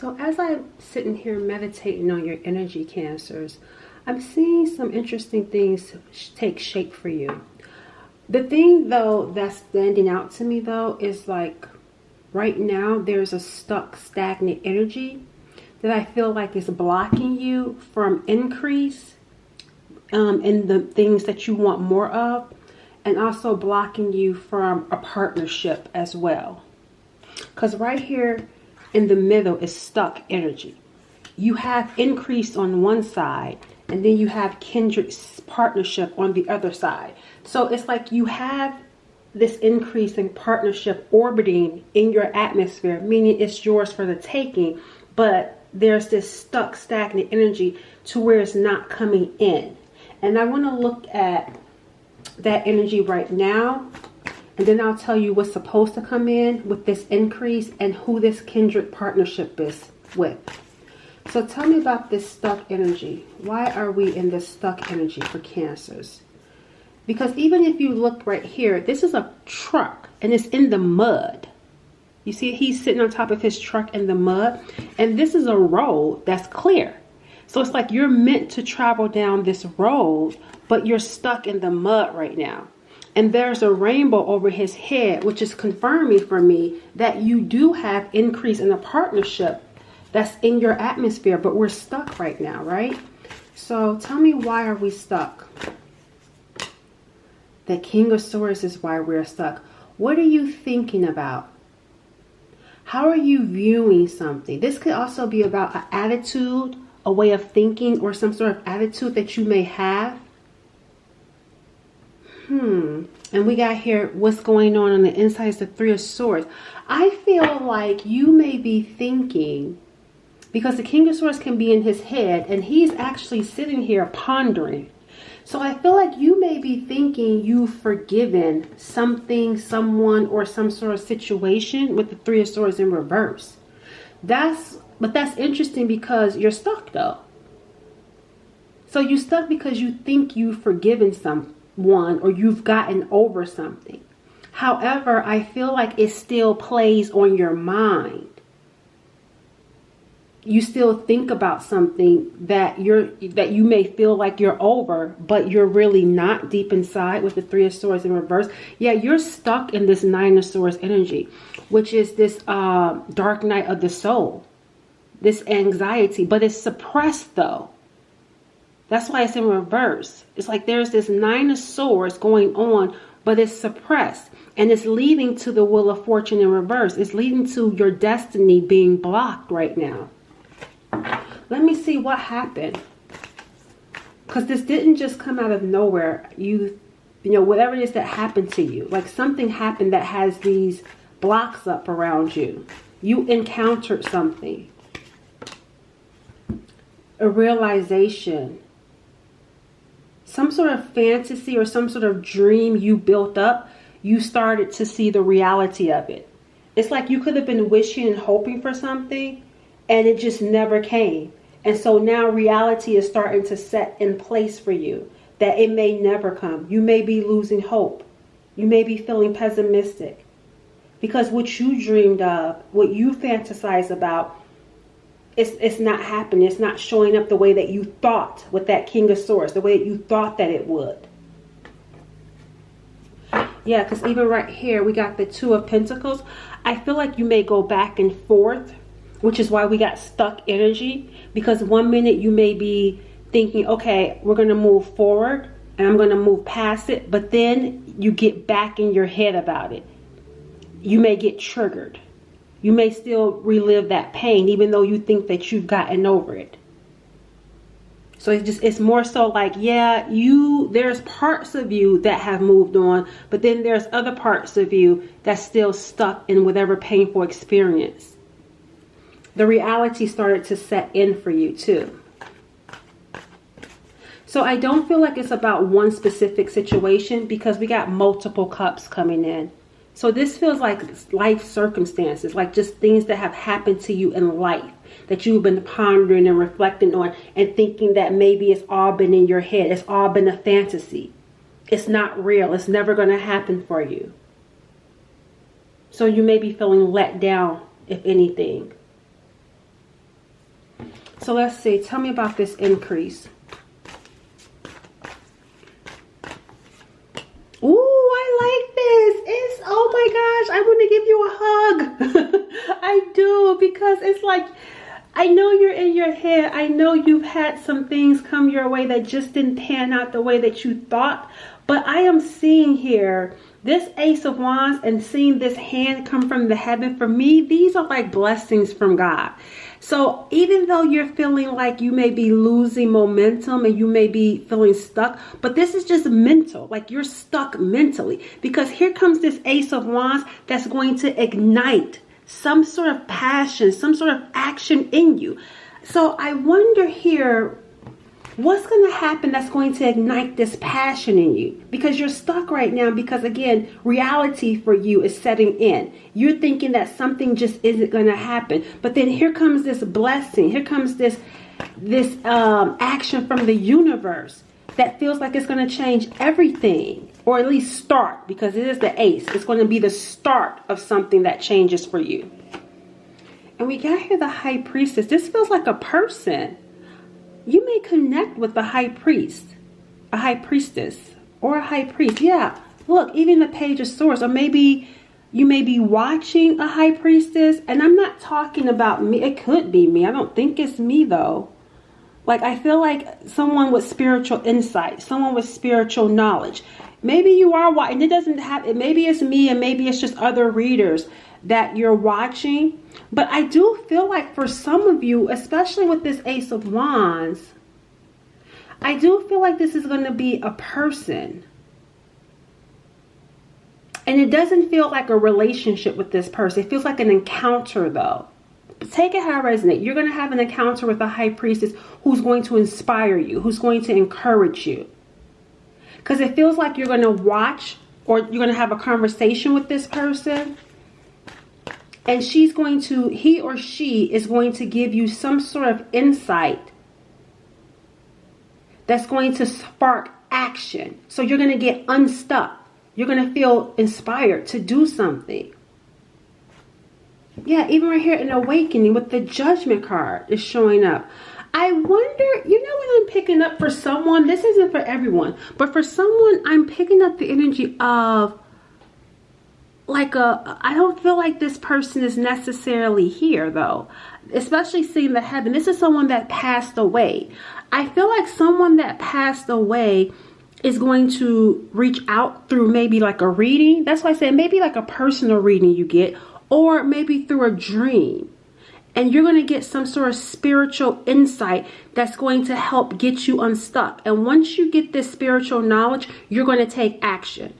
So as I'm sitting here meditating on your energy, Cancers, I'm seeing some interesting things take shape for you. The thing though that's standing out to me though is like right now there's a stuck, stagnant energy that I feel like is blocking you from increase in the things that you want more of, and also blocking you from a partnership as well. Because right here in the middle is stuck energy. You have increase on one side, and then you have kindred partnership on the other side. So it's like you have this increase in partnership orbiting in your atmosphere, meaning it's yours for the taking, but there's this stuck, stagnant energy to where it's not coming in. And I want to look at that energy right now, and then I'll tell you what's supposed to come in with this increase and who this kindred partnership is with. So tell me about this stuck energy. Why are we in this stuck energy for Cancers? Because even if you look right here, this is a truck and it's in the mud. You see, he's sitting on top of his truck in the mud, and this is a road that's clear. So it's like you're meant to travel down this road, but you're stuck in the mud right now. And there's a rainbow over his head, which is confirming for me that you do have increase in a partnership that's in your atmosphere, but we're stuck right now, right? So tell me, why are we stuck? The King of Swords is why we're stuck. What are you thinking about? How are you viewing something? This could also be about an attitude, a way of thinking, or some sort of attitude that you may have. And we got here what's going on the inside is the Three of Swords. I feel like you may be thinking, because the King of Swords can be in his head and he's actually sitting here pondering. So I feel like you may be thinking you've forgiven something, someone, or some sort of situation with the Three of Swords in reverse. But that's interesting because you're stuck though. So you're stuck because you think you've forgiven someone or you've gotten over something. However, I feel like it still plays on your mind. You still think about something that you may feel like you're over, but you're really not deep inside with the Three of Swords in reverse. Yeah, you're stuck in this Nine of Swords energy, which is this dark night of the soul, this anxiety, but it's suppressed though. That's why it's in reverse. It's like there's this Nine of Swords going on, but it's suppressed. And it's leading to the Wheel of Fortune in reverse. It's leading to your destiny being blocked right now. Let me see what happened. Because this didn't just come out of nowhere. You know, whatever it is that happened to you. Like something happened that has these blocks up around you. You encountered something. A realization. Some sort of fantasy or some sort of dream you built up, you started to see the reality of it. It's like you could have been wishing and hoping for something and it just never came. And so now reality is starting to set in place for you that it may never come. You may be losing hope. You may be feeling pessimistic because what you dreamed of, what you fantasized about, it's not happening. It's not showing up the way that you thought with that King of Swords, the way that you thought that it would. Yeah, because even right here, we got the Two of Pentacles. I feel like you may go back and forth, which is why we got stuck energy. Because one minute you may be thinking, okay, we're going to move forward and I'm going to move past it. But then you get back in your head about it. You may get triggered. You may still relive that pain, even though you think that you've gotten over it. So it's more so like, yeah, there's parts of you that have moved on, but then there's other parts of you that's still stuck in whatever painful experience. The reality started to set in for you too. So I don't feel like it's about one specific situation because we got multiple cups coming in. So this feels like life circumstances, like just things that have happened to you in life that you've been pondering and reflecting on and thinking that maybe it's all been in your head. It's all been a fantasy. It's not real. It's never going to happen for you. So you may be feeling let down, if anything. So let's see. Tell me about this increase. Ooh, I like this. It's, oh my gosh, I want to give you a hug. I do, because it's like, I know you're in your head. I know you've had some things come your way that just didn't pan out the way that you thought. But I am seeing here this Ace of Wands and seeing this hand come from the heaven. For me, these are like blessings from God. So even though you're feeling like you may be losing momentum and you may be feeling stuck, but this is just mental, like you're stuck mentally, because here comes this Ace of Wands that's going to ignite some sort of passion, some sort of action in you. So I wonder here, what's going to happen that's going to ignite this passion in you? Because you're stuck right now, because again, reality for you is setting in. You're thinking that something just isn't going to happen. But then here comes this blessing. Here comes this action from the universe that feels like it's going to change everything, or at least start, because it is the ace. It's going to be the start of something that changes for you. And we got here the High Priestess. This feels like a person. You may connect with the high priest, a high priestess, or a high priest. Yeah, look, even the Page of Swords. Or maybe you may be watching a high priestess. And I'm not talking about me. It could be me. I don't think it's me, though. Like, I feel like someone with spiritual insight, someone with spiritual knowledge. Maybe you are watching. It doesn't have, maybe it's me and maybe it's just other readers that you're watching. But I do feel like for some of you, especially with this Ace of Wands, I do feel like this is going to be a person. And it doesn't feel like a relationship with this person. It feels like an encounter, though. But take it how it resonates. You're going to have an encounter with a high priestess who's going to inspire you, who's going to encourage you. Because it feels like you're going to watch, or you're going to have a conversation with this person. And she's going to, he or she is going to give you some sort of insight that's going to spark action. So you're going to get unstuck. You're going to feel inspired to do something. Yeah, even right here in Awakening with the Judgment card is showing up. I wonder, you know what I'm picking up for someone? This isn't for everyone, but for someone, I'm picking up the energy of like I don't feel like this person is necessarily here, though. Especially seeing the heaven. This is someone that passed away. I feel like someone that passed away is going to reach out through maybe like a reading. That's why I said maybe like a personal reading you get, or maybe through a dream. And you're going to get some sort of spiritual insight that's going to help get you unstuck. And once you get this spiritual knowledge, you're going to take action.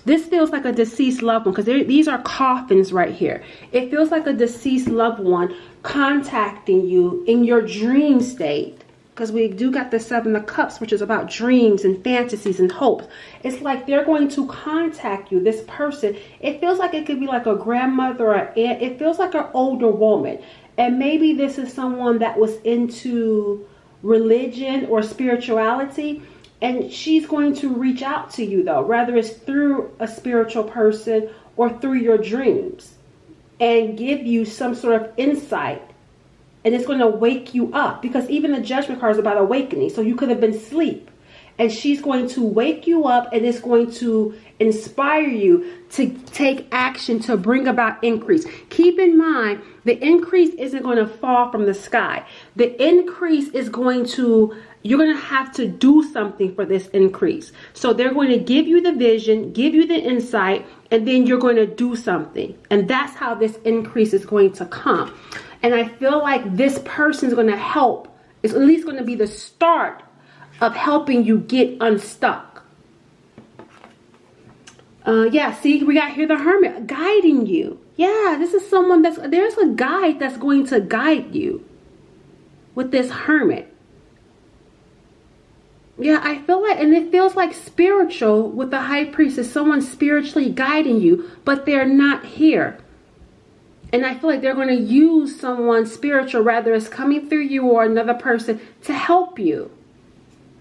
This feels like a deceased loved one, because these are coffins right here. It feels like a deceased loved one contacting you in your dream state. Because we do got the Seven of Cups, which is about dreams and fantasies and hopes. It's like they're going to contact you, this person. It feels like it could be like a grandmother or aunt. It feels like an older woman. And maybe this is someone that was into religion or spirituality. And she's going to reach out to you, though, whether it's through a spiritual person or through your dreams, and give you some sort of insight. And it's going to wake you up, because even the Judgment card is about awakening. So you could have been asleep, and she's going to wake you up, and it's going to inspire you to take action to bring about increase. Keep in mind, the increase isn't going to fall from the sky. The increase is going to, you're going to have to do something for this increase. So they're going to give you the vision, give you the insight, and then you're going to do something. And that's how this increase is going to come. And I feel like this person is going to help. It's at least going to be the start of helping you get unstuck. Yeah, see, we got here the Hermit guiding you. Yeah, this is someone there's a guide that's going to guide you with this Hermit. Yeah, I feel like, and it feels like spiritual with the High Priestess, someone spiritually guiding you, but they're not here. And I feel like they're going to use someone spiritual, rather it's coming through you or another person, to help you.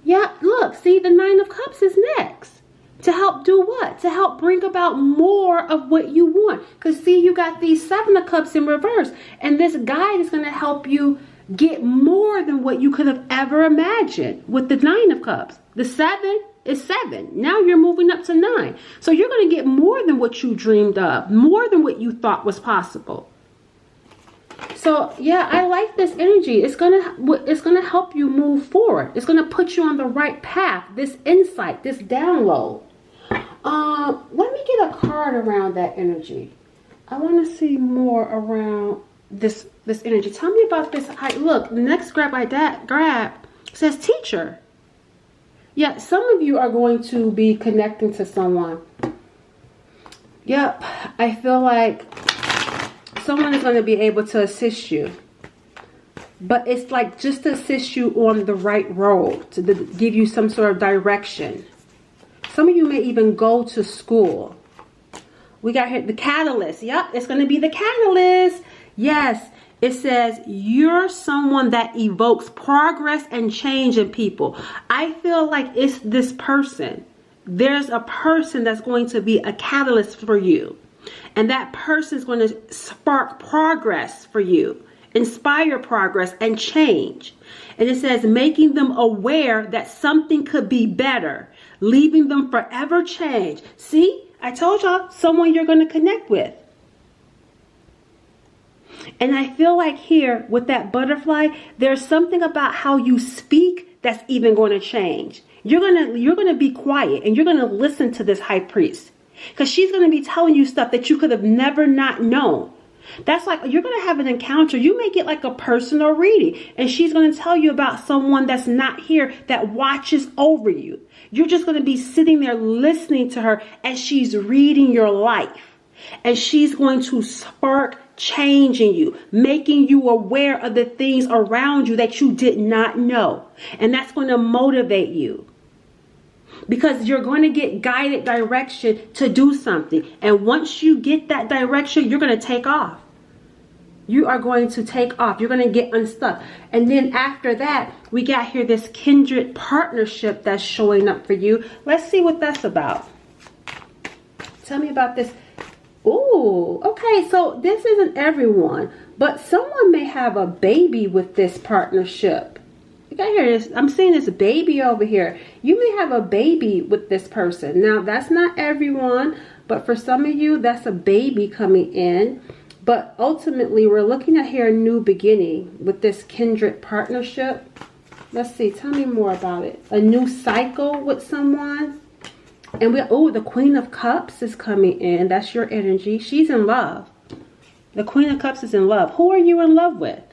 Yeah, look, see, the Nine of Cups is next. To help do what? To help bring about more of what you want. Because see, you got these Seven of Cups in reverse. And this guide is going to help you get more than what you could have ever imagined with the 9 of Cups. The 7 is 7. Now you're moving up to 9. So you're going to get more than what you dreamed of, more than what you thought was possible. So yeah, I like this energy. It's gonna help you move forward. It's gonna put you on the right path. This insight, this download. Let me get a card around that energy. I want to see more around this energy. Tell me about this. Look, the next grab I grab says teacher. Yeah, some of you are going to be connecting to someone. Yep, I feel like someone is going to be able to assist you. But it's like just to assist you on the right road, to give you some sort of direction. Some of you may even go to school. We got here the catalyst. Yep, it's going to be the catalyst. Yes, it says you're someone that evokes progress and change in people. I feel like it's this person. There's a person that's going to be a catalyst for you. And that person is going to spark progress for you. Inspire progress and change. And it says making them aware that something could be better. Leaving them forever changed. See, I told y'all, someone you're going to connect with. And I feel like here with that butterfly, there's something about how you speak that's even going to change. You're going to be quiet and you're going to listen to this high priest. Because she's going to be telling you stuff that you could have never not known. That's like, you're going to have an encounter. You may get like a personal reading. And she's going to tell you about someone that's not here that watches over you. You're just going to be sitting there listening to her as she's reading your life. And she's going to spark change in you, making you aware of the things around you that you did not know. And that's going to motivate you. Because you're going to get guided direction to do something. And once you get that direction, you're going to take off. You are going to take off. You're going to get unstuck. And then after that, we got here this kindred partnership that's showing up for you. Let's see what that's about. Tell me about this. Ooh, okay. So this isn't everyone, but someone may have a baby with this partnership. You got here, I'm seeing this baby over here. You may have a baby with this person. Now, that's not everyone, but for some of you, that's a baby coming in. But ultimately, we're looking at here a new beginning with this kindred partnership. Let's see, tell me more about it. A new cycle with someone. And the Queen of Cups is coming in. That's your energy. She's in love. The Queen of Cups is in love. Who are you in love with?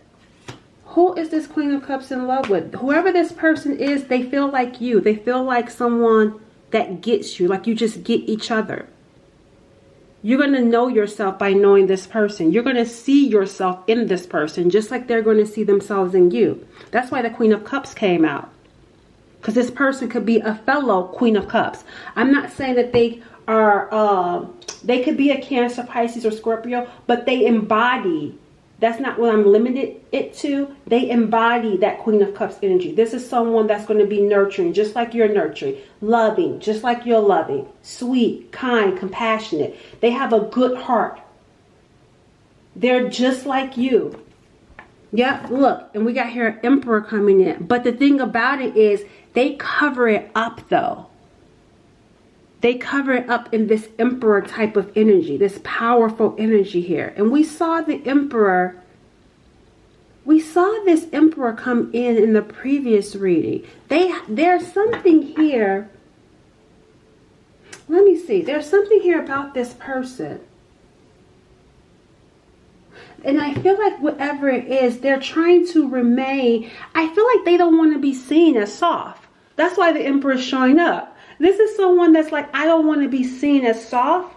Who is this Queen of Cups in love with? Whoever this person is, they feel like you. They feel like someone that gets you, like you just get each other. You're going to know yourself by knowing this person. You're going to see yourself in this person, just like they're going to see themselves in you. That's why the Queen of Cups came out. Because this person could be a fellow Queen of Cups. I'm not saying that they are, they could be a Cancer, Pisces, or Scorpio, but they embody. That's not what I'm limited it to. They embody that Queen of Cups energy. This is someone that's going to be nurturing, just like you're nurturing. Loving, just like you're loving. Sweet, kind, compassionate. They have a good heart. They're just like you. Yeah, look. And we got here Emperor coming in. But the thing about it is they cover it up, though. They cover it up in this Emperor type of energy, this powerful energy here. And we saw the Emperor, we saw this Emperor come in the previous reading. There's something here. Let me see. There's something here about this person. And I feel like whatever it is, they're trying to remain. I feel like they don't want to be seen as soft. That's why the Emperor is showing up. This is someone that's like, I don't want to be seen as soft,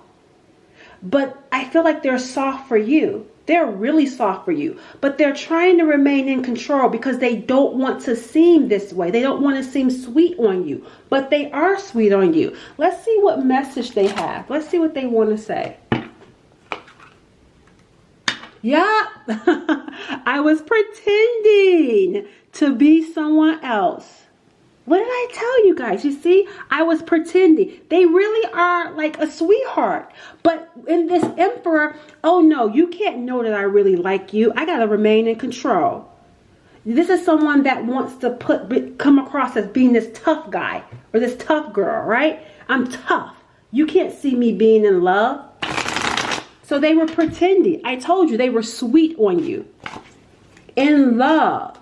but I feel like they're soft for you. They're really soft for you, but they're trying to remain in control because they don't want to seem this way. They don't want to seem sweet on you, but they are sweet on you. Let's see what message they have. Let's see what they want to say. Yeah, I was pretending to be someone else. What did I tell you guys? You see, I was pretending. They really are like a sweetheart. But in this Emperor, oh no, you can't know that I really like you. I got to remain in control. This is someone that wants to come across as being this tough guy or this tough girl, right? I'm tough. You can't see me being in love. So they were pretending. I told you they were sweet on you. In love,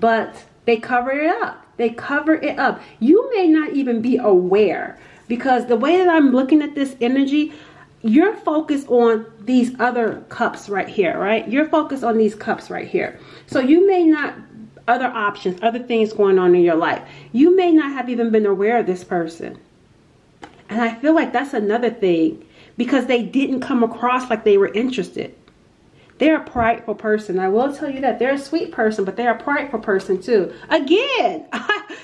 but they cover it up. They cover it up. You may not even be aware, because the way that I'm looking at this energy, you're focused on these other cups right here, right? You're focused on these cups right here. So you may not, other options, other things going on in your life. You may not have even been aware of this person. And I feel like that's another thing, because they didn't come across like they were interested. They're a prideful person. I will tell you that. They're a sweet person, but they're a prideful person too. Again,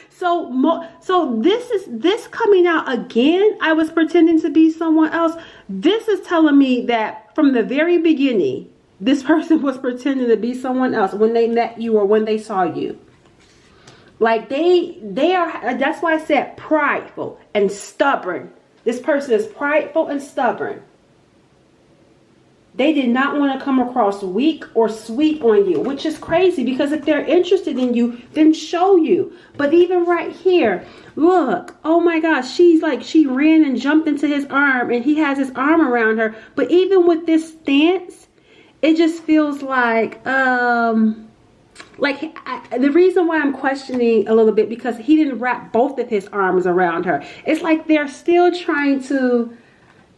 so this coming out again. I was pretending to be someone else. This is telling me that from the very beginning, this person was pretending to be someone else when they met you or when they saw you. Like they are. That's why I said prideful and stubborn. This person is prideful and stubborn. They did not want to come across weak or sweet on you, which is crazy, because if they're interested in you, then show you. But even right here, look, oh my gosh, she's like, she ran and jumped into his arm and he has his arm around her. But even with this stance, it just feels like, the reason why I'm questioning a little bit, because he didn't wrap both of his arms around her. It's like they're still trying to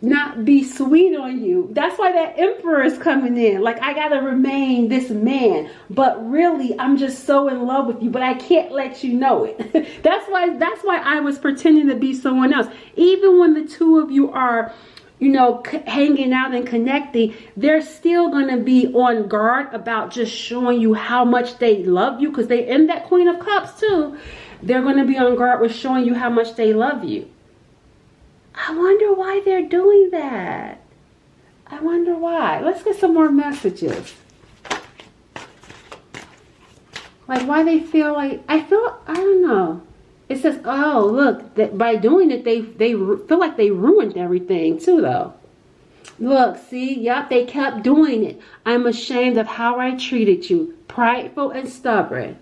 not be sweet on you. That's why that Emperor is coming in. Like, I gotta remain this man, but really I'm just so in love with you, but I can't let you know it. that's why I was pretending to be someone else. Even when the two of you are, you know, hanging out and connecting, they're still going to be on guard about just showing you how much they love you, because they in that Queen of Cups too. They're going to be on guard with showing you how much they love you. I wonder why they're doing that. I wonder why. Let's get some more messages. Like, why they feel like, I don't know. It says, oh, look, that by doing it, they feel like they ruined everything too, though. Look, see, yep, they kept doing it. I'm ashamed of how I treated you. Prideful and stubborn.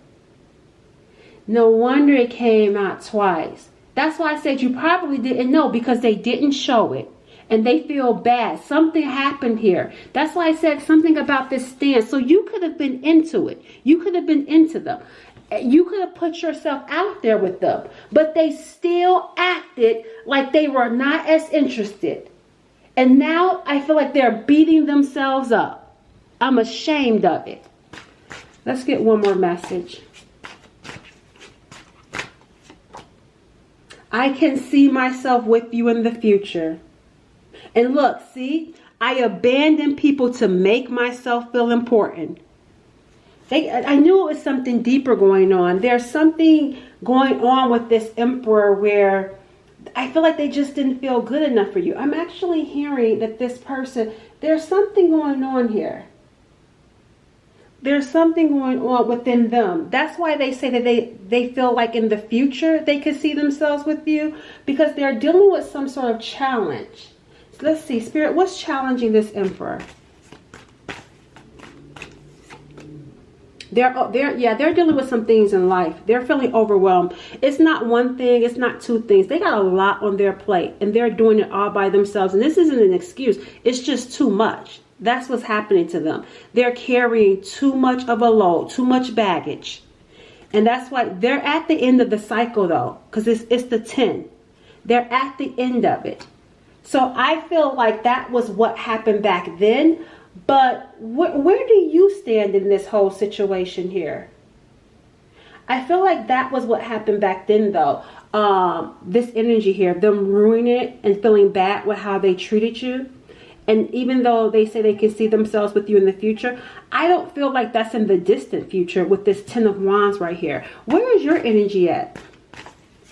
No wonder it came out twice. That's why I said you probably didn't know, because they didn't show it. And they feel bad. Something happened here. That's why I said something about this stance. So you could have been into it. You could have been into them. You could have put yourself out there with them. But they still acted like they were not as interested. And now I feel like they're beating themselves up. I'm ashamed of it. Let's get one more message. I can see myself with you in the future. And look, see, I abandoned people to make myself feel important. I knew it was something deeper going on. There's something going on with this Emperor where I feel like they just didn't feel good enough for you. I'm actually hearing that this person, there's something going on here. There's something going on within them. That's why they say that they feel like in the future they could see themselves with you, because they're dealing with some sort of challenge. So let's see, Spirit, what's challenging this Emperor? They're dealing with some things in life. They're feeling overwhelmed. It's not one thing, it's not two things. They got a lot on their plate and they're doing it all by themselves. And this isn't an excuse. It's just too much. That's what's happening to them. They're carrying too much of a load, too much baggage. And that's why they're at the end of the cycle though, because it's the 10. They're at the end of it. So I feel like that was what happened back then. But where do you stand in this whole situation here? I feel like that was what happened back then though. This energy here, them ruining it and feeling bad with how they treated you. And even though they say they can see themselves with you in the future, I don't feel like that's in the distant future with this 10 of Wands right here. Where is your energy at?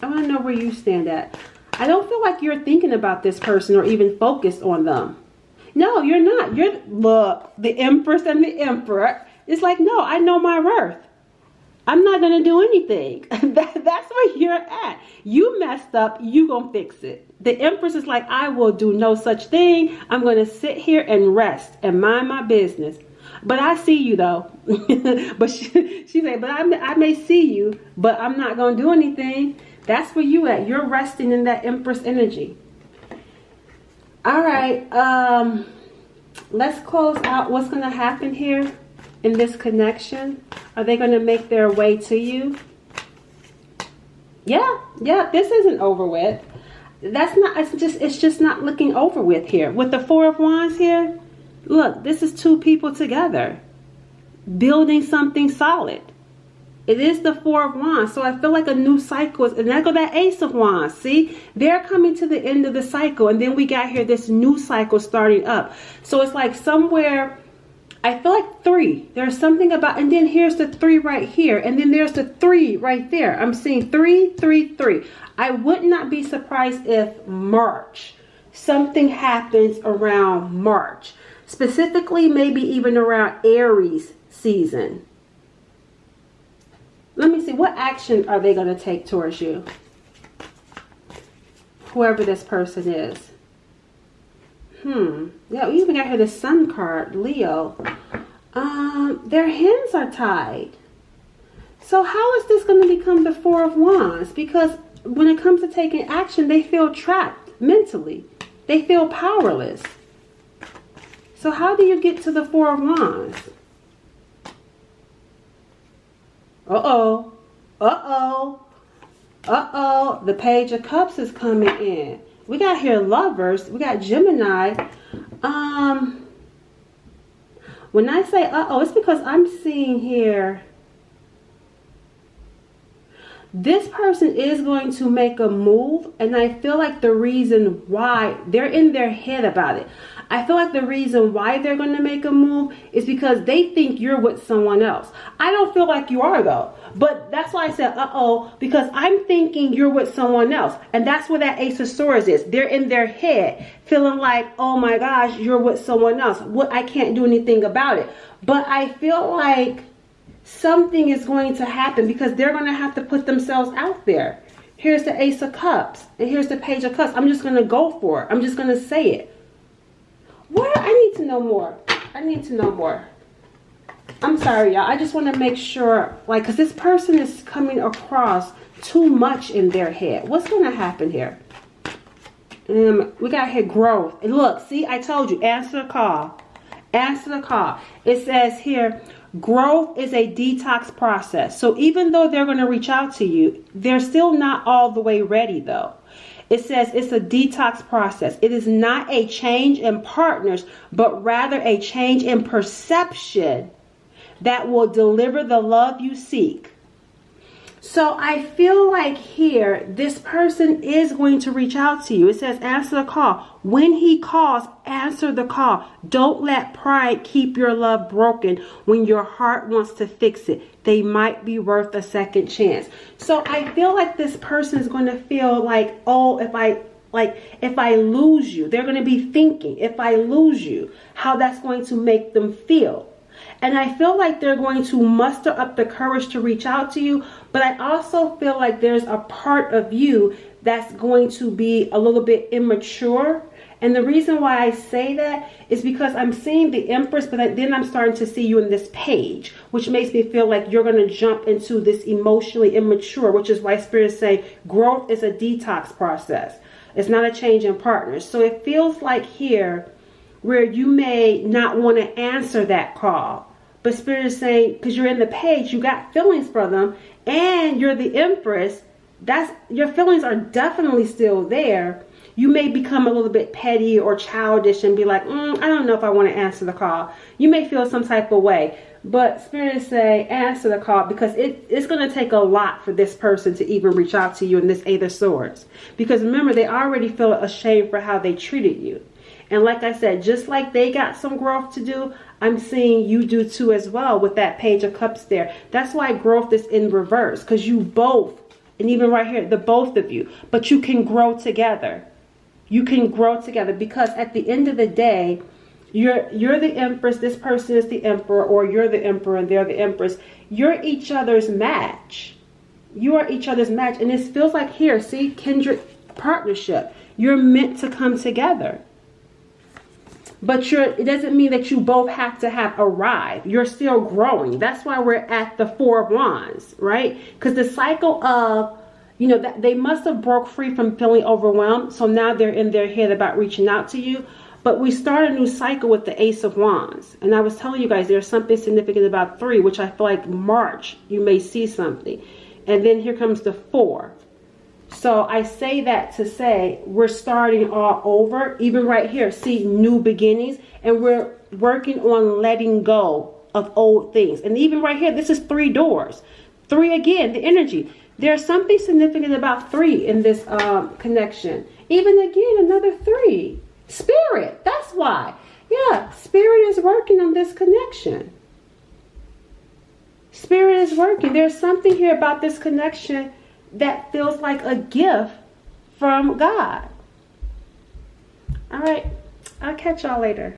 I want to know where you stand at. I don't feel like you're thinking about this person or even focused on them. No, you're not. Look, the Empress and the Emperor. It's like, no, I know my worth. I'm not going to do anything. That's where you're at. You messed up. You going to fix it. The Empress is like, I will do no such thing. I'm going to sit here and rest and mind my business. But I see you though. But she said, but I may see you, but I'm not going to do anything. That's where you at. You're resting in that Empress energy. All right. Let's close out what's going to happen here in this connection. Are they going to make their way to you? Yeah, this isn't over with. That's not, it's just not looking over with here. With the Four of Wands here, look, this is two people together building something solid. It is the Four of Wands, so I feel like a new cycle is, and there go that Ace of Wands. See, they're coming to the end of the cycle, and then we got here this new cycle starting up. So it's like somewhere, I feel like 3. There's something about, and then here's the 3 right here, and then there's the 3 right there. I'm seeing 3, 3, 3. I would not be surprised if March, something happens around March, specifically maybe even around Aries season. Let me see, what action are they going to take towards you? Whoever this person is. Yeah, we even got here the Sun card, Leo. Their hands are tied. So how is this going to become the Four of Wands? Because when it comes to taking action, they feel trapped mentally. They feel powerless. So how do you get to the Four of Wands? Uh-oh. Uh-oh. Uh-oh. The Page of Cups is coming in. We got here Lovers. We got Gemini. When I say uh-oh, it's because I'm seeing here this person is going to make a move, and I feel like the reason why they're in their head about it. I feel like the reason why they're going to make a move is because they think you're with someone else. I don't feel like you are though. But that's why I said uh-oh, because I'm thinking you're with someone else. And that's where that Ace of Swords is. They're in their head feeling like, oh my gosh, you're with someone else. What, I can't do anything about it. But I feel like something is going to happen because they're going to have to put themselves out there. Here's the Ace of Cups and here's the Page of Cups. I'm just going to go for it. I'm just going to say it. What? I need to know more. I need to know more. I'm sorry, y'all. I just want to make sure, like, because this person is coming across too much in their head. What's going to happen here? We got here growth. And look, see, I told you, answer the call. Answer the call. It says here, growth is a detox process. So even though they're going to reach out to you, they're still not all the way ready, though. It says it's a detox process. It is not a change in partners, but rather a change in perception that will deliver the love you seek. So I feel like here, this person is going to reach out to you. It says answer the call. When he calls, answer the call. Don't let pride keep your love broken when your heart wants to fix it. They might be worth a second chance. So I feel like this person is going to feel like, oh, if I lose you, they're going to be thinking, if I lose you, how that's going to make them feel. And I feel like they're going to muster up the courage to reach out to you. But I also feel like there's a part of you that's going to be a little bit immature. And the reason why I say that is because I'm seeing the Empress, but then I'm starting to see you in this Page, which makes me feel like you're going to jump into this emotionally immature, which is why Spirit is saying growth is a detox process. It's not a change in partners. So it feels like here where you may not want to answer that call. But Spirit is saying, because you're in the Page, you got feelings for them, and you're the Empress, your feelings are definitely still there. You may become a little bit petty or childish and be like, I don't know if I want to answer the call. You may feel some type of way. But Spirit is saying, answer the call, because it's going to take a lot for this person to even reach out to you in this Eight of Swords. Because remember, they already feel ashamed for how they treated you. And like I said, just like they got some growth to do, I'm seeing you do too as well with that Page of Cups there. That's why growth is in reverse, because you both, and even right here, the both of you, but you can grow together. You can grow together because at the end of the day, you're the Empress, this person is the Emperor, or you're the Emperor and they're the Empress. You're each other's match. You are each other's match. And this feels like here, see, kindred partnership. You're meant to come together. But it doesn't mean that you both have to have arrived. You're still growing. That's why we're at the Four of Wands, right? Because the cycle of, you know, that they must have broke free from feeling overwhelmed. So now they're in their head about reaching out to you. But we start a new cycle with the Ace of Wands. And I was telling you guys, there's something significant about 3, which I feel like March, you may see something. And then here comes the 4. So I say that to say we're starting all over. Even right here, see, new beginnings. And we're working on letting go of old things. And even right here, this is 3 doors. 3 again, the energy. There's something significant about 3 in this connection. Even again, another 3. Spirit, that's why. Yeah, Spirit is working on this connection. Spirit is working. There's something here about this connection that feels like a gift from God. All right, I'll catch y'all later.